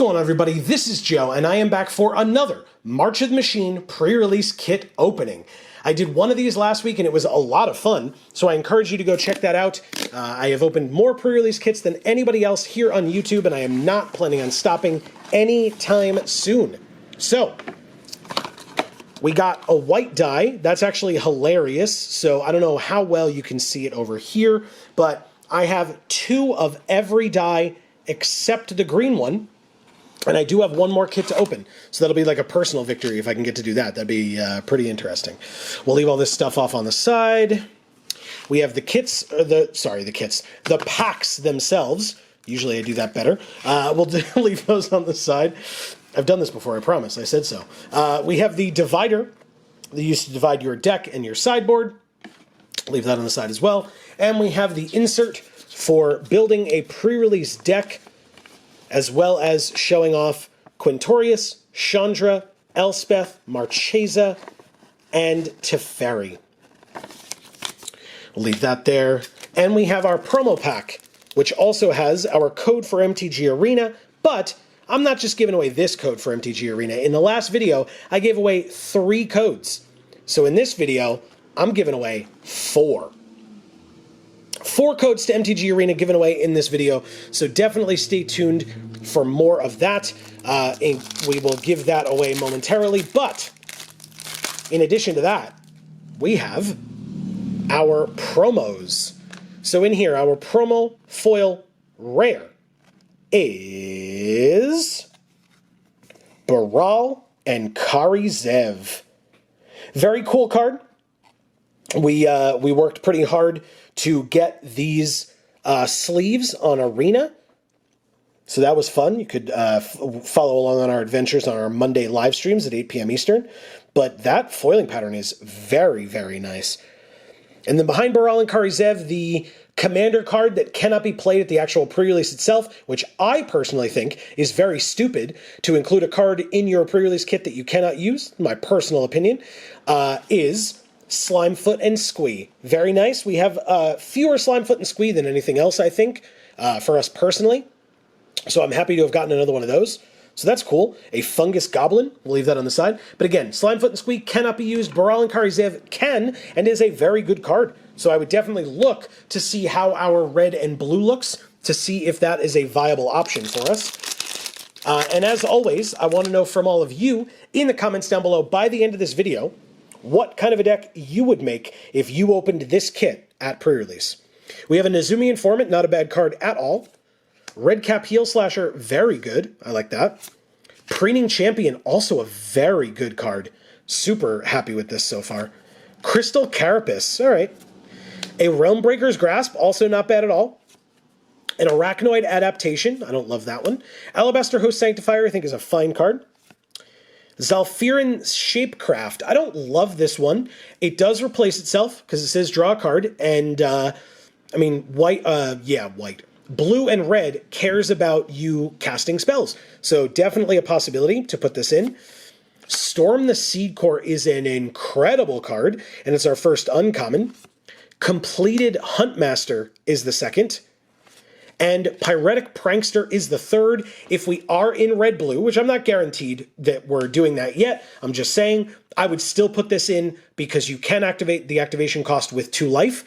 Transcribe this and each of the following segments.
going on, everybody? This is Joe, and I am back for another March of the Machine pre-release kit opening. I did one of these last week, and it was a lot of fun, so I encourage you to go check that out. I have opened more pre-release kits than anybody else here on YouTube, and I am not planning on stopping anytime soon. So, we got a white die. That's actually hilarious, so I don't know how well you can see it over here, but I have two of every die except the green one. And I do have one more kit to open, so that'll be like a personal victory if I can get to do that. That'd be pretty interesting. We'll leave all this stuff off on the side. We have the kits, or the packs themselves. Usually I do that better. We'll leave those on the side. I've done this before, I promise. I said so. We have the divider that you use to divide your deck and your sideboard. Leave that on the side as well. And we have the insert for building a pre-release deck, as well as showing off Quintorius, Chandra, Elspeth, Marchesa, and Teferi. We'll leave that there. And we have our promo pack, which also has our code for MTG Arena, but I'm not just giving away this code for MTG Arena. In the last video, I gave away 3 codes. So in this video, I'm giving away 4. 4 codes to MTG Arena given away in this video, so definitely stay tuned for more of that. We will give that away momentarily, but in addition to that, we have our promos. So in here, our promo foil rare is Baral and Kari Zev. Very cool card. We worked pretty hard to get these sleeves on Arena, so that was fun. You could follow along on our adventures on our Monday live streams at 8 p.m. Eastern, but that foiling pattern is very, very nice. And then behind Baral and Kari Zev, the commander card that cannot be played at the actual pre-release itself, which I personally think is very stupid to include a card in your pre-release kit that you cannot use, my personal opinion, is Slimefoot and Squee. Very nice. We have fewer Slimefoot and Squee than anything else, I think, for us personally. So I'm happy to have gotten another one of those. So that's cool. A Fungus Goblin. We'll leave that on the side. But again, Slimefoot and Squee cannot be used. Baral and Kari Zev can, and is a very good card. So I would definitely look to see how our red and blue looks, to see if that is a viable option for us. And as always, I want to know from all of you in the comments down below by the end of this video, what kind of a deck you would make if you opened this kit at pre-release. We have a Nezumi Informant, not a bad card at all. Redcap Heel Slasher, very good. I like that. Preening Champion, also a very good card. Super happy with this so far. Crystal Carapace, all right. A Realmbreaker's Grasp, also not bad at all. An Arachnoid Adaptation, I don't love that one. Alabaster Host Sanctifier, I think is a fine card. Zalfirin Shapecraft. I don't love this one. It does replace itself because it says draw a card, and I mean white. White. Blue and red cares about you casting spells, so definitely a possibility to put this in. Storm the Seed Core is an incredible card, and it's our first uncommon. Completed Huntmaster is the second. And Pyretic Prankster is the third. If we are in red-blue, which I'm not guaranteed that we're doing that yet, I'm just saying I would still put this in because you can activate the activation cost with 2 life.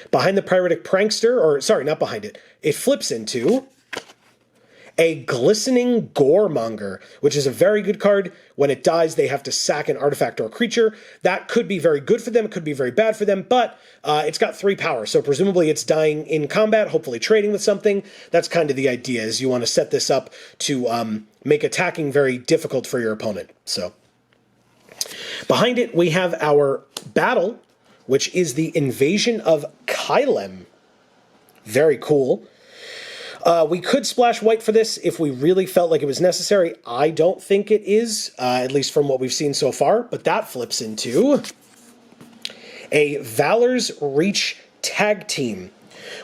Behind the Pyretic Prankster, or sorry, not behind it, it flips into a Glistening Goremonger, which is a very good card. When it dies, they have to sack an artifact or a creature. That could be very good for them, could be very bad for them, but it's got 3 power, so presumably it's dying in combat, hopefully trading with something. That's kind of the idea, is you want to set this up to make attacking very difficult for your opponent. So, behind it, we have our Battle, which is the Invasion of Kylem. Very cool. We could splash white for this if we really felt like it was necessary. I don't think it is, at least from what we've seen so far, but that flips into a Valor's Reach Tag Team,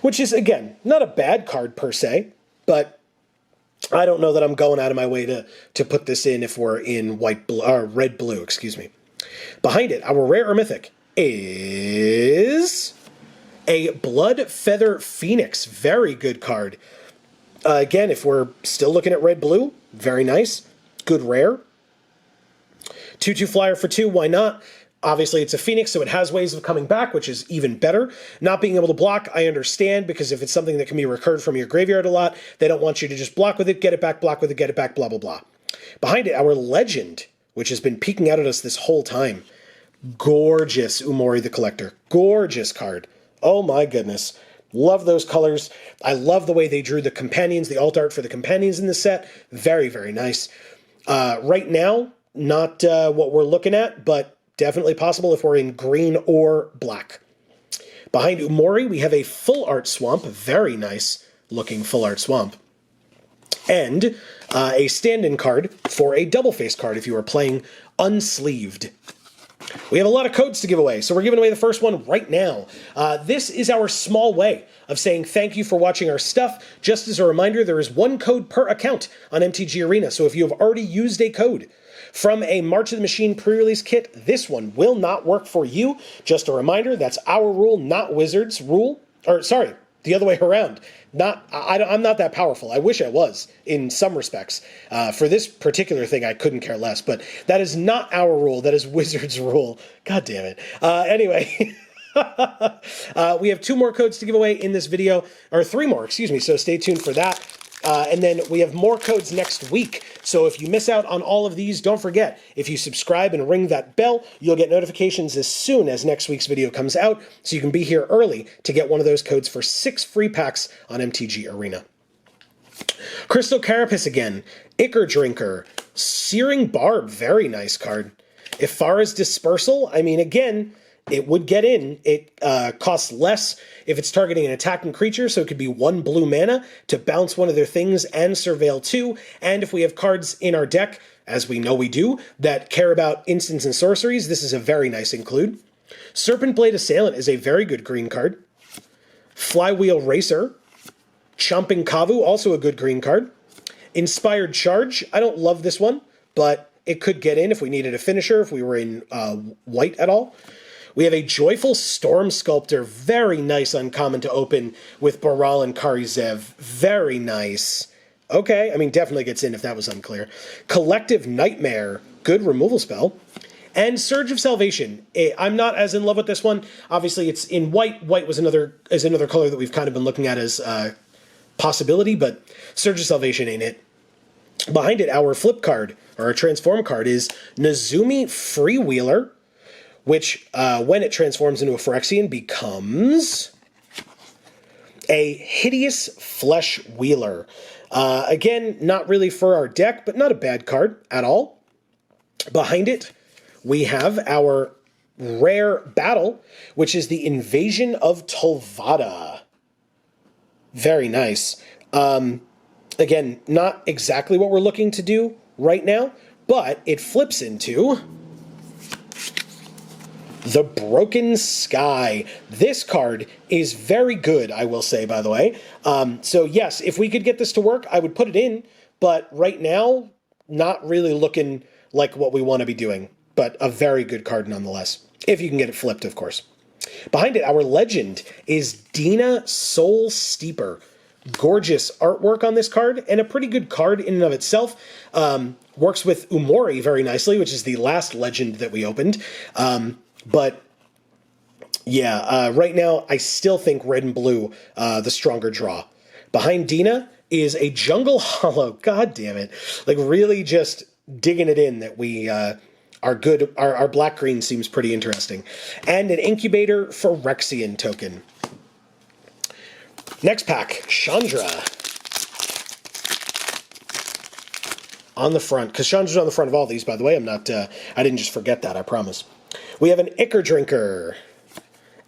which is, again, not a bad card per se, but I don't know that I'm going out of my way to put this in if we're in red-blue, excuse me. Behind it, our rare or mythic is a Blood Feather Phoenix. Very good card. Again, if we're still looking at red-blue, very nice. Good rare. 2/2 flyer for 2, why not? Obviously, it's a Phoenix, so it has ways of coming back, which is even better. Not being able to block, I understand, because if it's something that can be recurred from your graveyard a lot, they don't want you to just block with it, get it back, block with it, get it back, blah, blah, blah. Behind it, our Legend, which has been peeking out at us this whole time. Gorgeous Umori the Collector. Gorgeous card. Oh my goodness. Love those colors. I love the way they drew the companions, the alt art for the companions in the set. Very, very nice. Right now, not what we're looking at, but definitely possible if we're in green or black. Behind Umori, we have a full art swamp. Very nice looking full art swamp. And a stand-in card for a double-face card if you are playing unsleeved. We have a lot of codes to give away, so we're giving away the first one right now. This is our small way of saying thank you for watching our stuff. Just as a reminder, there is 1 code per account on MTG Arena, so if you have already used a code from a March of the Machine pre-release kit, this one will not work for you. Just a reminder, that's our rule, not Wizards' rule. Or, sorry, the other way around. I'm not that powerful. I wish I was, in some respects. For this particular thing, I couldn't care less. But that is not our rule. That is Wizards' rule. God damn it. Anyway, we have 2 more codes to give away in this video. Or 3 more, excuse me. So stay tuned for that. And then we have more codes next week. So if you miss out on all of these, don't forget, if you subscribe and ring that bell, you'll get notifications as soon as next week's video comes out. So you can be here early to get one of those codes for 6 free packs on MTG Arena. Crystal Carapace again. Ichor Drinker. Searing Barb. Very nice card. Ifara's Dispersal. I mean, again, it would get in. It costs less if it's targeting an attacking creature, so it could be 1 blue mana to bounce one of their things and surveil 2. And if we have cards in our deck, as we know we do, that care about instants and sorceries, this is a very nice include. Serpent Blade Assailant is a very good green card. Flywheel Racer. Chomping Kavu, also a good green card. Inspired Charge, I don't love this one, but it could get in if we needed a finisher, if we were in white at all. We have a Joyful Storm Sculptor, very nice uncommon to open with Baral and Kari Zev. Very nice. Okay, I mean, definitely gets in if that was unclear. Collective Nightmare, good removal spell. And Surge of Salvation. I'm not as in love with this one. Obviously, it's in white. White is another color that we've kind of been looking at as a possibility, but Surge of Salvation ain't it. Behind it, our flip card, or our transform card, is Nezumi Freewheeler, which, when it transforms into a Phyrexian, becomes a Hideous Flesh Wheeler. Again, not really for our deck, but not a bad card at all. Behind it, we have our rare battle, which is the Invasion of Tolvada. Very nice. Again, not exactly what we're looking to do right now, but it flips into the Broken Sky. This card is very good, I will say, by the way. So yes, if we could get this to work, I would put it in, but right now, not really looking like what we want to be doing, but a very good card nonetheless, if you can get it flipped, of course. Behind it, our Legend is Dina Soul Steeper. Gorgeous artwork on this card, and a pretty good card in and of itself. Works with Umori very nicely, which is the last Legend that we opened. But yeah, right now I still think red and blue the stronger draw. Behind Dina is a Jungle Hollow. God damn it. Like really just digging it in that we are good. Our black-green seems pretty interesting. And an Incubator Phyrexian token. Next pack, Chandra. On the front, because Chandra's on the front of all these, by the way. I didn't just forget that, I promise. We have an Ichor Drinker.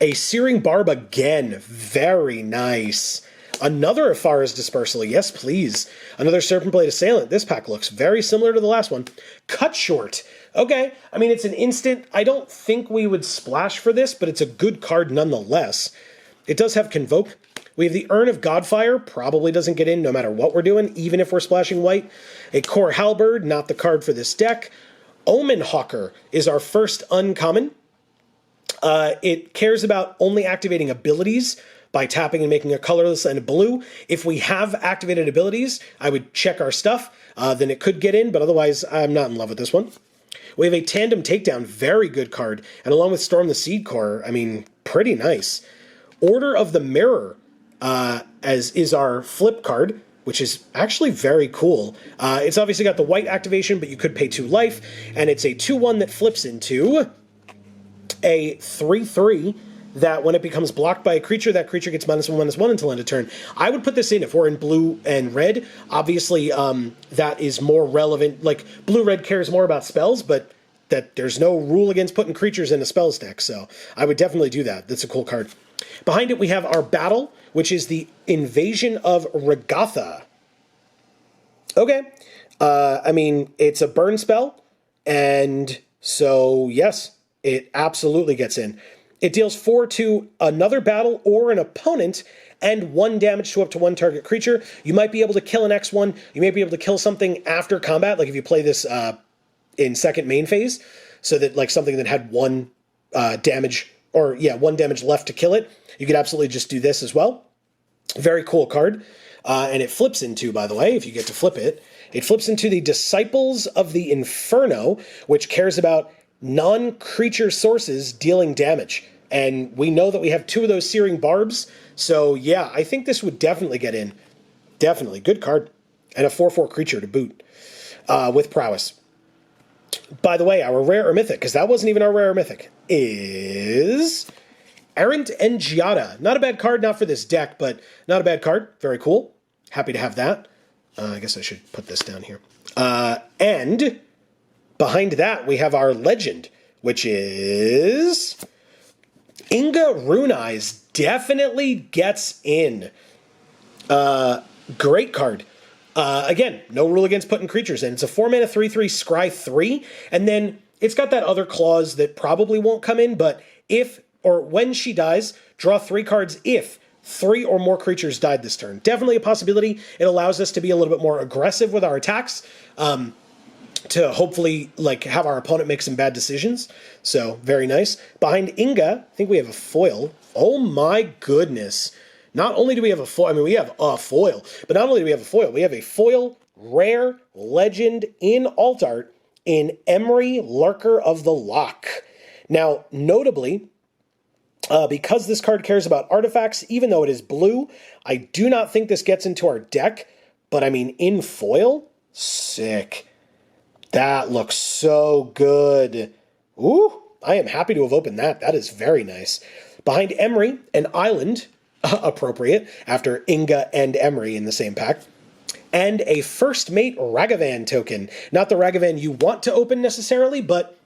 A Searing Barb again. Very nice. Another Ifara's Dispersal. Yes, please. Another Serpent Blade Assailant. This pack looks very similar to the last one. Cut Short. Okay. I mean, it's an instant. I don't think we would splash for this, but it's a good card nonetheless. It does have Convoke. We have the Urn of Godfire. Probably doesn't get in no matter what we're doing, even if we're splashing white. A Core Halberd. Not the card for this deck. Omen Hawker is our first uncommon. It cares about only activating abilities by tapping and making a colorless and a blue. If we have activated abilities, I would check our stuff. Then it could get in, but otherwise I'm not in love with this one. We have a Tandem Takedown, very good card. And along with Storm the Seed Core, I mean, pretty nice. Order of the Mirror as is our flip card, which is actually very cool. It's obviously got the white activation, but you could pay 2 life. And it's a 2/1 that flips into a 3/3 that when it becomes blocked by a creature, that creature gets -1/-1 until end of turn. I would put this in if we're in blue and red. Obviously, that is more relevant. Like, blue-red cares more about spells, but that there's no rule against putting creatures in a spells deck, so I would definitely do that. That's a cool card. Behind it, we have our Battle, which is the Invasion of Regatha. Okay. I mean, it's a burn spell, and so, yes, it absolutely gets in. It deals 4 to another battle or an opponent and 1 damage to up to 1 target creature. You might be able to kill an X1. You may be able to kill something after combat, like if you play this in second main phase, so that like something that had 1 damage, or 1 damage left to kill it. You could absolutely just do this as well. Very cool card. And it flips into, by the way, if you get to flip it, it flips into the Disciples of the Inferno, which cares about non-creature sources dealing damage. And we know that we have 2 of those Searing Barbs, so yeah, I think this would definitely get in. Definitely. Good card. And a 4/4 creature to boot, with prowess. By the way, our rare or mythic, because that wasn't even our rare or mythic, is Errant Engiata. Not a bad card, not for this deck, but not a bad card. Very cool. Happy to have that. I guess I should put this down here. And behind that, we have our legend, which is Inga Rune Eyes. Definitely gets in. Great card. Again, no rule against putting creatures in. It's a 4-mana 3/3 Scry 3, and then it's got that other clause that probably won't come in, but if or when she dies, draw 3 cards if 3 or more creatures died this turn. Definitely a possibility. It allows us to be a little bit more aggressive with our attacks, to hopefully like have our opponent make some bad decisions. So very nice. Behind Inga, I think we have a foil. Oh my goodness. Not only do we have a foil, I mean, we have a foil, but not only do we have a foil, we have a foil rare legend in alt art in Emery, Lurker of the Loch. Now, notably, because this card cares about artifacts, even though it is blue, I do not think this gets into our deck, but I mean, in foil, sick. That looks so good. Ooh, I am happy to have opened that. That is very nice. Behind Emery, an island, appropriate, after Inga and Emery in the same pack, and a First Mate Ragavan token. Not the Ragavan you want to open necessarily, but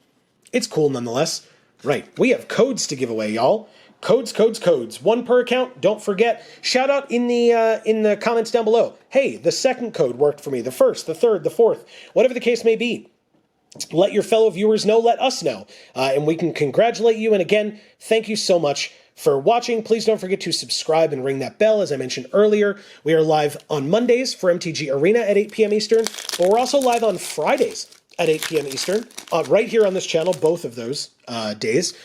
it's cool nonetheless. Right, we have codes to give away, y'all. Codes, codes, codes. 1 per account. Don't forget. Shout out in the comments down below. Hey, the second code worked for me. The first, the third, the fourth. Whatever the case may be. Let your fellow viewers know. Let us know. And we can congratulate you. And again, thank you so much for watching. Please don't forget to subscribe and ring that bell. As I mentioned earlier, we are live on Mondays for MTG Arena at 8 p.m. Eastern. But we're also live on Fridays at 8 p.m. Eastern. Right here on this channel, both of those days.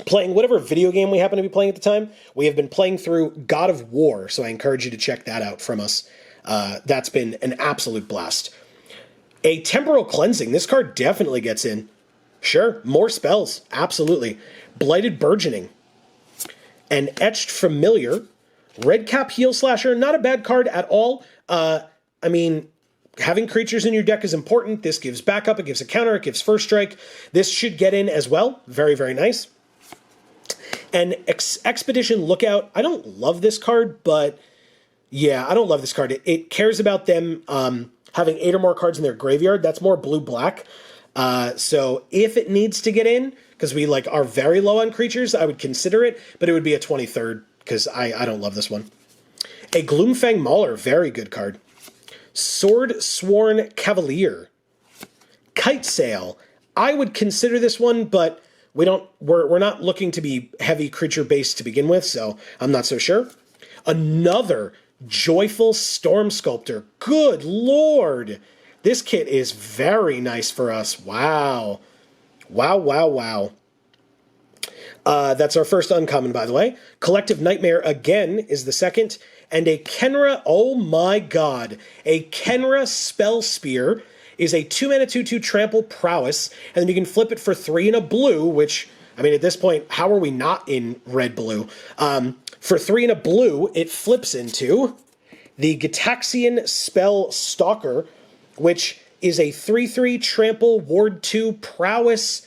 Playing whatever video game we happen to be playing at the time. We have been playing through God of War, so I encourage you to check that out from us. That's been an absolute blast. A Temporal Cleansing. This card definitely gets in. Sure, more spells. Absolutely. Blighted Burgeoning. An Etched Familiar. Redcap Heel Slasher. Not a bad card at all. I mean, having creatures in your deck is important. This gives backup. It gives a counter. It gives first strike. This should get in as well. Very, very nice. And Expedition Lookout. I don't love this card, but yeah, I don't love this card. It cares about them having 8 or more cards in their graveyard. That's more blue-black. So if it needs to get in, because we like are very low on creatures, I would consider it, but it would be a 23rd, because I don't love this one. A Gloomfang Mauler. Very good card. Sword Sworn Cavalier. Kite Sail. I would consider this one, but we're not looking to be heavy creature based to begin with, so I'm not so sure. Another Joyful Storm Sculptor. Good lord. This kit is very nice for us. Wow. Wow, wow, wow. That's our first uncommon, by the way. Collective Nightmare again is the second. And a Kenra, oh my god, a Kenra Spell Spear is a 2-mana 2/2 trample prowess, and then you can flip it for 3 and a blue, which, I mean, at this point, how are we not in red-blue? For 3 and a blue, it flips into the Gitaxian Spell Stalker, which is a 3/3 trample ward 2 prowess.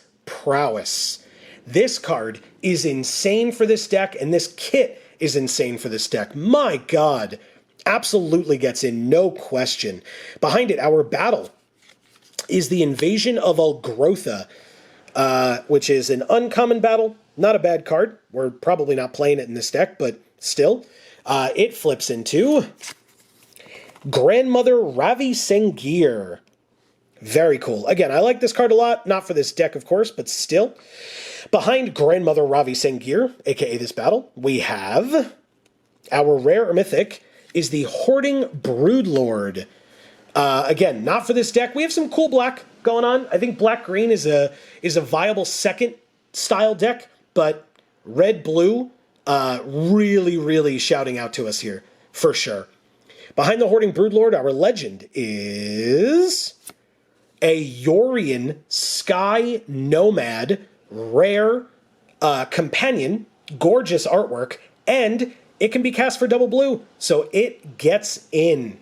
This card is insane for this deck, and this kit is insane for this deck. My god, absolutely gets in, no question. Behind it, our battle is the Invasion of Algrotha, which is an uncommon battle. Not a bad card. We're probably not playing it in this deck, but still. It flips into Grandmother Ravi Sengir. Very cool. Again, I like this card a lot. Not for this deck, of course, but still. Behind Grandmother Ravi Sengir, aka this battle, we have our rare or mythic is the Hoarding Broodlord. Again, not for this deck. We have some cool black going on. I think black-green is a viable second style deck, but red-blue really, really shouting out to us here, for sure. Behind the Hoarding Broodlord, our legend is a Yorion Sky Nomad rare companion, gorgeous artwork, and it can be cast for double blue, so it gets in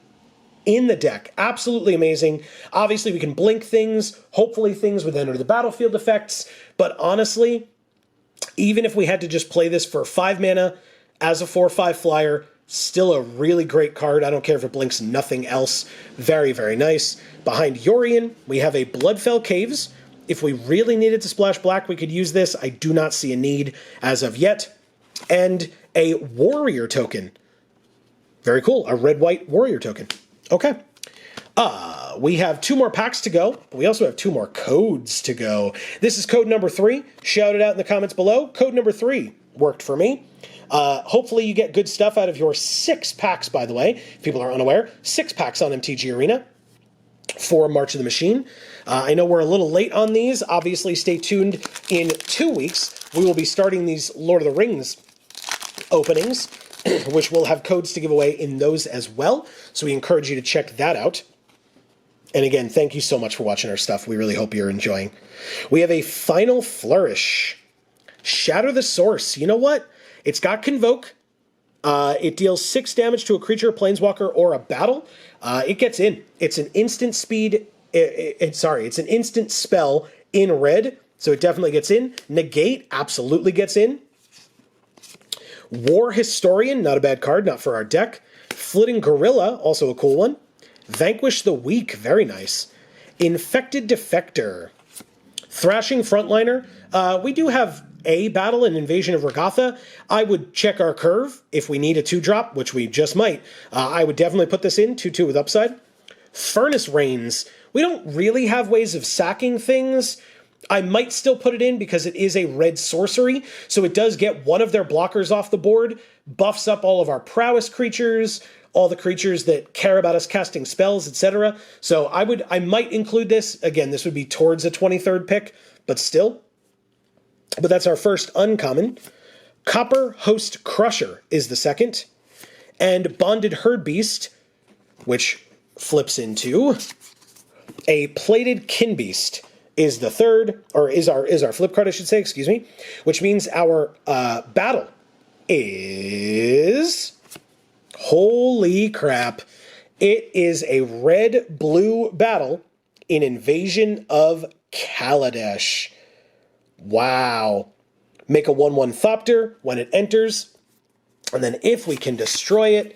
the deck. Absolutely amazing. Obviously, we can blink things. Hopefully, things would enter the battlefield effects, but honestly, even if we had to just play this for 5 mana as a 4/5 flyer, still a really great card. I don't care if it blinks nothing else. Very, very nice. Behind Yorion, we have a Bloodfell Caves. If we really needed to splash black, we could use this. I do not see a need as of yet. And a Warrior token. Very cool. A red-white Warrior token. Okay. We have 2 more packs to go. But we also have 2 more codes to go. This is code number 3. Shout it out in the comments below. Code number 3 worked for me. Hopefully you get good stuff out of your 6 packs, by the way. If people are unaware, 6 packs on MTG Arena for March of the Machine. I know we're a little late on these. Obviously, stay tuned. In 2 weeks, we will be starting these Lord of the Rings openings, which will have codes to give away in those as well. So we encourage you to check that out. And again, thank you so much for watching our stuff. We really hope you're enjoying. We have a Final Flourish. Shatter the Source. You know what? It's got Convoke. It deals 6 damage to a creature, a planeswalker, or a battle. It gets in. It's an instant speed. It's an instant spell in red, so it definitely gets in. Negate absolutely gets in. War Historian, not a bad card, not for our deck. Flitting Gorilla, also a cool one. Vanquish the Weak, very nice. Infected Defector. Thrashing Frontliner. We do have a battle in Invasion of Regatha. I would check our curve if we need a 2-drop, which we just might. I would definitely put this in, 2/2 with upside. Furnace Rains. We don't really have ways of sacking things. I might still put it in because it is a red sorcery, so it does get one of their blockers off the board, buffs up all of our prowess creatures, all the creatures that care about us casting spells, etc. So I might include this. Again, this would be towards a 23rd pick, but still. But that's our first uncommon. Copper Host Crusher is the second. And Bonded Herd Beast, which flips into a Plated Kin Beast, is the third, or is our flip card, I should say, excuse me, which means our battle is, holy crap, it is a red-blue battle in Invasion of Kaladesh. Wow. Make a 1/1 Thopter when it enters, and then if we can destroy it,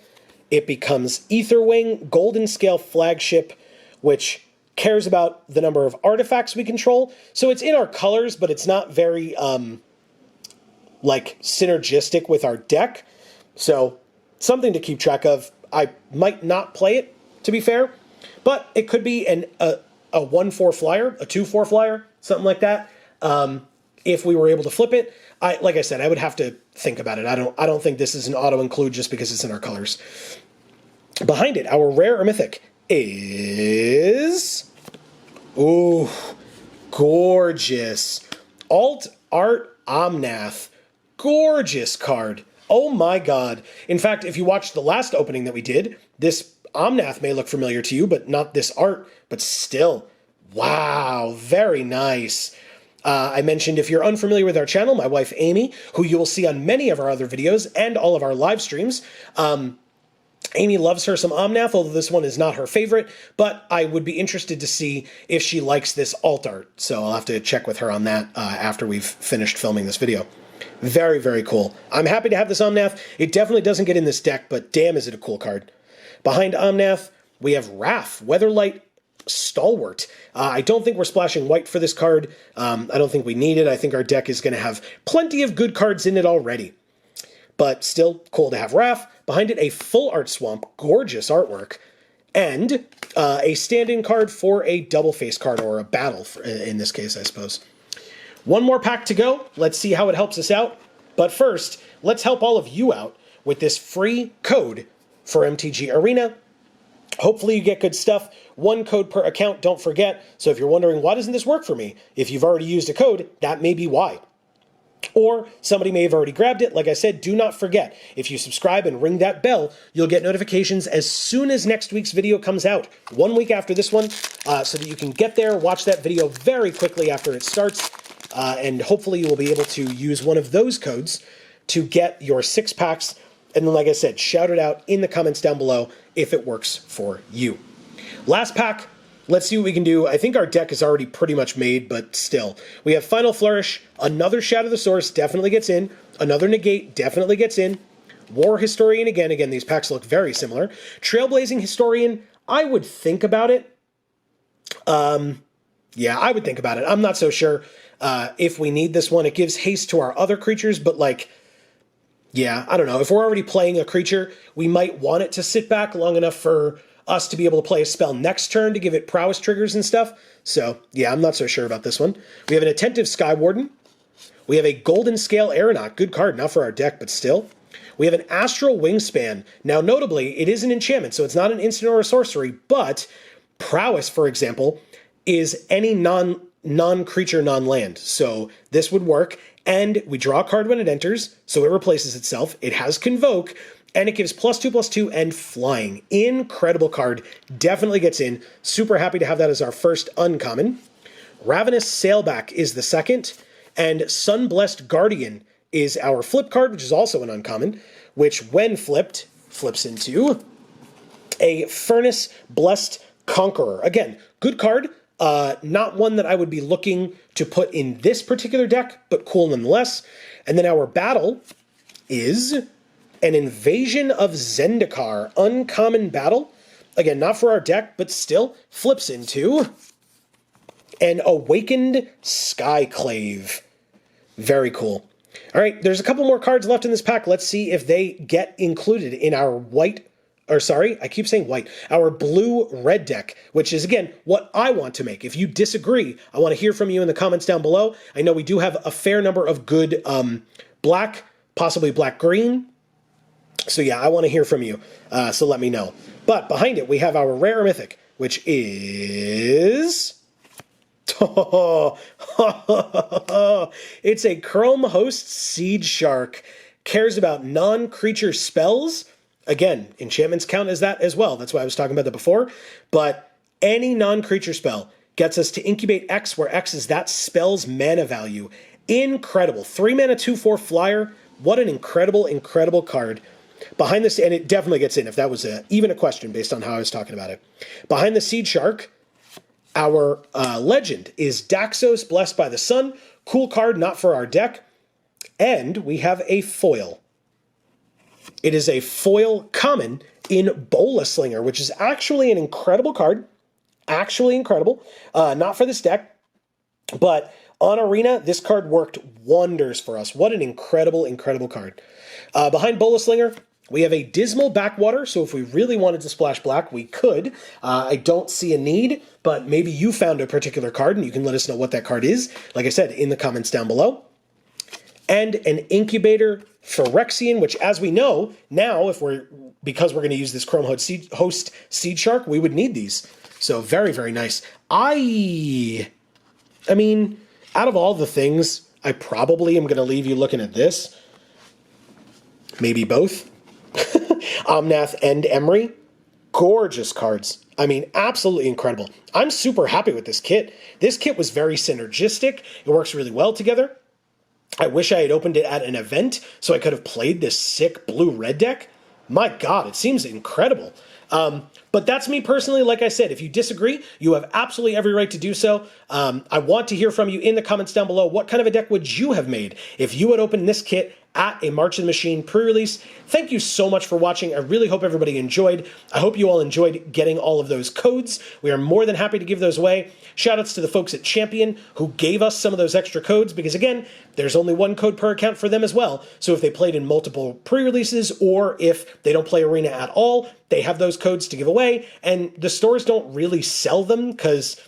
it becomes Aetherwing, Golden Scale Flagship, which cares about the number of artifacts we control. So it's in our colors, but it's not very, synergistic with our deck. So something to keep track of. I might not play it, to be fair, but it could be a 1/4 flyer, a 2/4 flyer, something like that. If we were able to flip it, like I said, I would have to think about it. I don't think this is an auto include just because it's in our colors. Behind it, our rare or mythic is, ooh, gorgeous. Alt Art Omnath. Gorgeous card. Oh my god. In fact, if you watched the last opening that we did, this Omnath may look familiar to you, but not this art, but still. Wow, very nice. I mentioned if you're unfamiliar with our channel, my wife Amy, who you will see on many of our other videos and all of our live streams, Amy loves her some Omnath, although this one is not her favorite, but I would be interested to see if she likes this alt art, so I'll have to check with her on that after we've finished filming this video. Very, very cool. I'm happy to have this Omnath. It definitely doesn't get in this deck, but damn is it a cool card. Behind Omnath, we have Wrath, Weatherlight Stalwart. I don't think we're splashing white for this card. I don't think we need it. I think our deck is going to have plenty of good cards in it already. But still cool to have Wrath. Behind it, a full art swamp, gorgeous artwork, and a stand-in card for a double face card, or a battle in this case, I suppose. One more pack to go. Let's see how it helps us out. But first, let's help all of you out with this free code for MTG Arena. Hopefully you get good stuff. 1 code per account, don't forget. So if you're wondering, why doesn't this work for me? If you've already used a code, that may be why. Or somebody may have already grabbed it. Like I said, do not forget, if you subscribe and ring that bell, you'll get notifications as soon as next week's video comes out, 1 week after this one, so that you can get there, watch that video very quickly after it starts, and hopefully you will be able to use one of those codes to get your 6 packs. And then, like I said, shout it out in the comments down below if it works for you. Last pack, let's see what we can do. I think our deck is already pretty much made, but still. We have Final Flourish, another Shadow the Source definitely gets in, another Negate definitely gets in, War Historian again, these packs look very similar. Trailblazing Historian, I would think about it. Yeah, I would think about it. I'm not so sure if we need this one. It gives haste to our other creatures, but like, yeah, I don't know. If we're already playing a creature, we might want it to sit back long enough for us to be able to play a spell next turn to give it prowess triggers and stuff. So, yeah, I'm not so sure about this one. We have an Attentive Skywarden. We have a Golden Scale Aeronaut. Good card, not for our deck, but still. We have an Astral Wingspan. Now, notably, it is an enchantment, so it's not an instant or a sorcery, but prowess, for example, is any non-creature, non-land. So this would work, and we draw a card when it enters, so it replaces itself. It has Convoke, and it gives +2/+2 and flying. Incredible card. Definitely gets in. Super happy to have that as our first uncommon. Ravenous Sailback is the second, and Sunblessed Guardian is our flip card, which is also an uncommon, which when flipped, flips into a Furnace Blessed Conqueror. Again, good card. Not one that I would be looking to put in this particular deck, but cool nonetheless. And then our battle is an Invasion of Zendikar. Uncommon battle. Again, not for our deck, but still flips into an Awakened Skyclave. Very cool. All right, there's a couple more cards left in this pack. Let's see if they get included in our our blue-red deck, which is, again, what I want to make. If you disagree, I want to hear from you in the comments down below. I know we do have a fair number of good black, possibly black-green. So, yeah, I want to hear from you, so let me know. But behind it, we have our rare mythic, which is... it's a Chrome Host Seedshark. Cares about non-creature spells. Again, enchantments count as that as well. That's why I was talking about that before. But any non-creature spell gets us to incubate X, where X is that spell's mana value. Incredible. 3 mana, 2/4 flyer. What an incredible, incredible card. Behind this, and it definitely gets in if that was even a question based on how I was talking about it. Behind the Seedshark, our legend is Daxos, Blessed by the Sun. Cool card, not for our deck. And we have a foil. It is a foil common in Bola Slinger, which is actually an incredible card. Actually incredible. Not for this deck, but on Arena, this card worked wonders for us. What an incredible, incredible card. Behind Bola Slinger, we have a Dismal Backwater, so if we really wanted to splash black, we could. I don't see a need, but maybe you found a particular card, and you can let us know what that card is, like I said, in the comments down below. And an Incubator Phyrexian, which, as we know, now, because we're going to use this Chrome Host Seedshark, we would need these. So very, very nice. I mean, out of all the things, I probably am going to leave you looking at this. maybe both. Omnath and Emery, gorgeous cards. I mean, absolutely incredible. I'm super happy with this kit. This kit was very synergistic. It works really well together. I wish I had opened it at an event so I could have played this sick blue-red deck. My God, it seems incredible. But that's me personally. Like I said, if you disagree, you have absolutely every right to do so. I want to hear from you in the comments down below. What kind of a deck would you have made if you had opened this kit at a March of the Machine pre-release? Thank you so much for watching. I really hope everybody enjoyed. I hope you all enjoyed getting all of those codes. We are more than happy to give those away. Shoutouts to the folks at Champion who gave us some of those extra codes because, again, there's only one code per account for them as well. So if they played in multiple pre-releases or if they don't play Arena at all, they have those codes to give away. And the stores don't really sell them because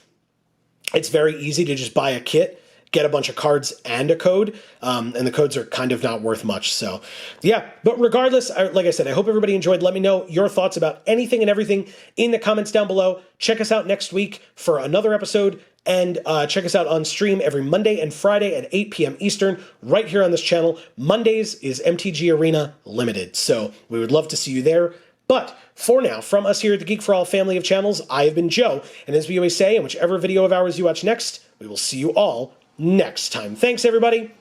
it's very easy to just buy a kit, get a bunch of cards and a code, and the codes are kind of not worth much. So yeah, but regardless, like I said, I hope everybody enjoyed. Let me know your thoughts about anything and everything in the comments down below. Check us out next week for another episode, and check us out on stream every Monday and Friday at 8 p.m. Eastern, right here on this channel. Mondays is MTG Arena Limited, so we would love to see you there. But for now, from us here at the Geek for All family of channels, I have been Joe, and as we always say, in whichever video of ours you watch next, we will see you all next time. Thanks, everybody.